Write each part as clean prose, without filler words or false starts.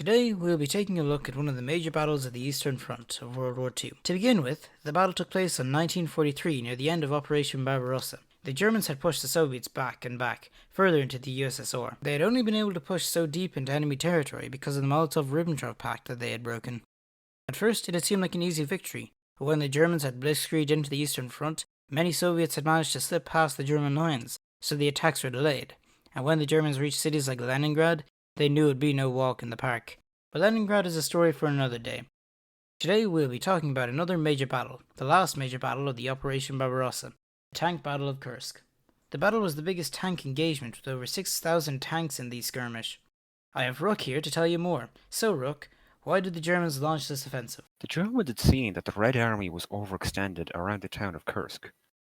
Today, we'll be taking a look at one of the major battles of the Eastern Front of World War II. To begin with, the battle took place in 1943 near the end of Operation Barbarossa. The Germans had pushed the Soviets back and back, further into the USSR. They had only been able to push so deep into enemy territory because of the Molotov-Ribbentrop Pact that they had broken. At first, it had seemed like an easy victory, but when the Germans had blitzkrieged into the Eastern Front, many Soviets had managed to slip past the German lines, so the attacks were delayed. And when the Germans reached cities like Leningrad, they knew it would be no walk in the park. But Leningrad is a story for another day. Today we'll be talking about another major battle, the last major battle of the Operation Barbarossa, the Tank Battle of Kursk. The battle was the biggest tank engagement with over 6,000 tanks in the skirmish. I have Rook here to tell you more. So Rook, why did the Germans launch this offensive? The Germans had seen that the Red Army was overextended around the town of Kursk.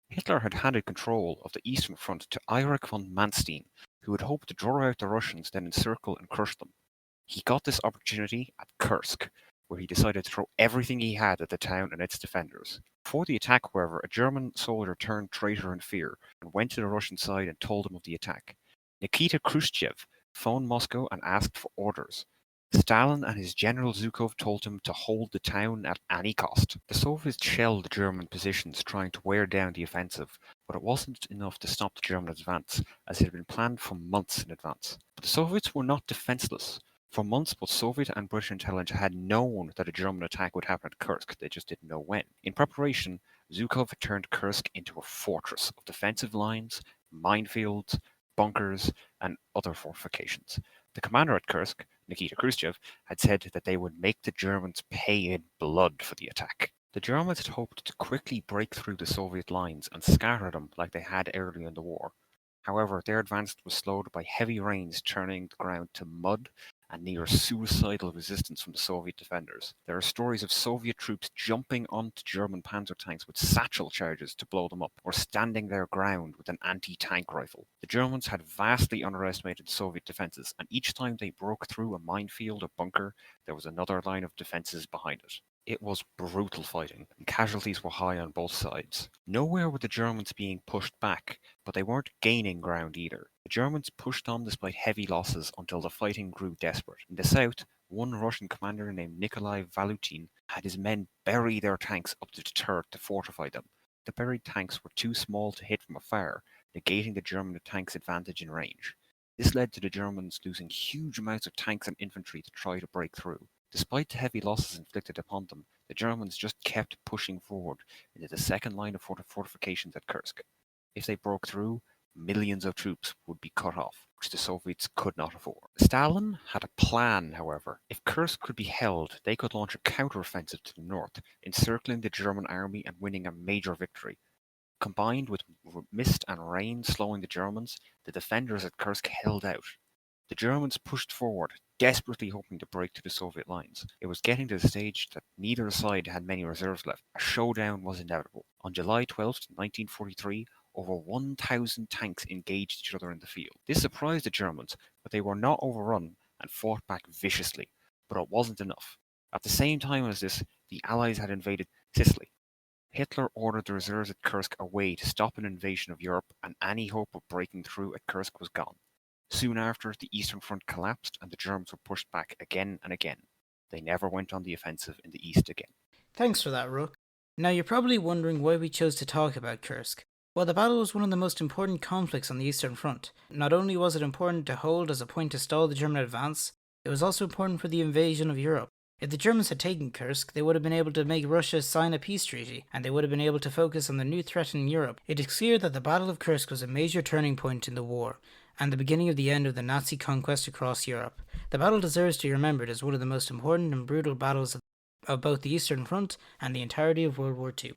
Hitler had handed control of the Eastern Front to Erich von Manstein, who had hoped to draw out the Russians, then encircle and crush them. He got this opportunity at Kursk, where he decided to throw everything he had at the town and its defenders. Before the attack, however, a German soldier turned traitor in fear and went to the Russian side and told them of the attack. Nikita Khrushchev phoned Moscow and asked for orders. Stalin and his general Zhukov told him to hold the town at any cost. The Soviets shelled the German positions, trying to wear down the offensive, but it wasn't enough to stop the German advance, as it had been planned for months in advance. But the Soviets were not defenseless. For months, both Soviet and British intelligence had known that a German attack would happen at Kursk, they just didn't know when. In preparation, Zhukov had turned Kursk into a fortress of defensive lines, minefields, bunkers, and other fortifications. The commander at Kursk, Nikita Khrushchev, had said that they would make the Germans pay in blood for the attack. The Germans had hoped to quickly break through the Soviet lines and scatter them like they had earlier in the war. However, their advance was slowed by heavy rains turning the ground to mud and near suicidal resistance from the Soviet defenders. There are stories of Soviet troops jumping onto German panzer tanks with satchel charges to blow them up, or standing their ground with an anti-tank rifle. The Germans had vastly underestimated Soviet defenses, and each time they broke through a minefield or bunker, there was another line of defenses behind it. It was brutal fighting, and casualties were high on both sides. Nowhere were the Germans being pushed back, but they weren't gaining ground either. The Germans pushed on despite heavy losses until the fighting grew desperate. In the south, one Russian commander named Nikolai Valutin had his men bury their tanks up the turret to fortify them. The buried tanks were too small to hit from afar, negating the German tank's advantage in range. This led to the Germans losing huge amounts of tanks and infantry to try to break through. Despite the heavy losses inflicted upon them, the Germans just kept pushing forward into the second line of fortifications at Kursk. If they broke through, millions of troops would be cut off, which the Soviets could not afford. Stalin had a plan, however. If Kursk could be held, they could launch a counteroffensive to the north, encircling the German army and winning a major victory. Combined with mist and rain slowing the Germans, the defenders at Kursk held out. The Germans pushed forward, desperately hoping to break through the Soviet lines. It was getting to the stage that neither side had many reserves left. A showdown was inevitable. On July 12th, 1943, over 1,000 tanks engaged each other in the field. This surprised the Germans, but they were not overrun and fought back viciously. But it wasn't enough. At the same time as this, the Allies had invaded Sicily. Hitler ordered the reserves at Kursk away to stop an invasion of Europe, and any hope of breaking through at Kursk was gone. Soon after, the Eastern Front collapsed and the Germans were pushed back again and again. They never went on the offensive in the east again. Thanks for that, Rook. Now you're probably wondering why we chose to talk about Kursk. Well, the battle was one of the most important conflicts on the Eastern Front. Not only was it important to hold as a point to stall the German advance, it was also important for the invasion of Europe. If the Germans had taken Kursk, they would have been able to make Russia sign a peace treaty, and they would have been able to focus on the new threat in Europe. It is clear that the Battle of Kursk was a major turning point in the war, and the beginning of the end of the Nazi conquest across Europe. The battle deserves to be remembered as one of the most important and brutal battles of both the Eastern Front and the entirety of World War II.